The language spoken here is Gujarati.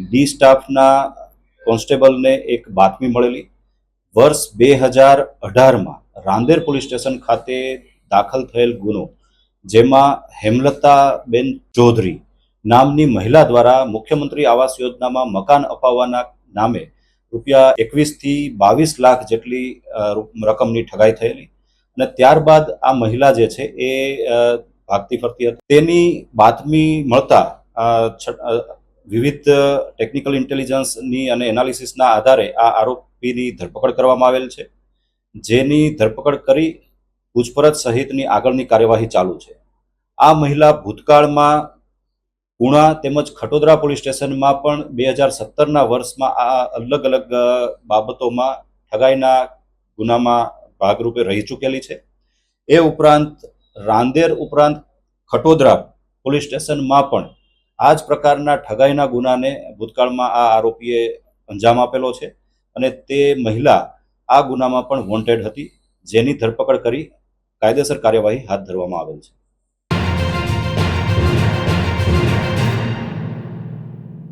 ડી સ્ટાફના કોન્સ્ટેબલને એક બાતમી મળેલી. વર્ષ 2018માં રાંદેર પોલીસ સ્ટેશન ખાતે દાખલ થયેલ ગુનો, જેમાં હેમલતાબેન ચૌધરી નામની મહિલા દ્વારા મુખ્યમંત્રી આવાસ યોજનામાં મકાન અપાવવાના નામે રૂપિયા 21 થી 22 લાખ જેટલી રકમની ઠગાઈ થયેલી અને ત્યારબાદ આ મહિલા જે છે એ ભાગતી ફરતી હતી. તેની બાતમી મળતા વિવિધ ટેકનિકલ ઇન્ટેલિજન્સની અને એનાલિસિસના આધારે આ આરોપીની ધરપકડ કરવામાં આવેલ છે, જેની ધરપકડ કરી પૂછપરછ સહિતની આગળની કાર્યવાહી ચાલુ છે. આ મહિલા ભૂતકાળમાં પુણા તેમજ ખટોદરા પોલીસ સ્ટેશનમાં પણ 2017ના વર્ષમાં આ અલગ અલગ બાબતોમાં ઠગાઈના ગુનામાં ભાગરૂપે રહી ચૂકેલી છે. એ ઉપરાંત રાંદેર ઉપરાંત ખટોદરા પોલીસ સ્ટેશનમાં પણ આ જ પ્રકારના ઠગાઈના ગુનાને ભૂતકાળમાં આ આરોપીએ અંજામ આપેલો છે અને તે મહિલા આ ગુનામાં પણ વોન્ટેડ હતી, જેની ધરપકડ કરી કાયદેસર કાર્યવાહી હાથ ધરવામાં આવેલ છે.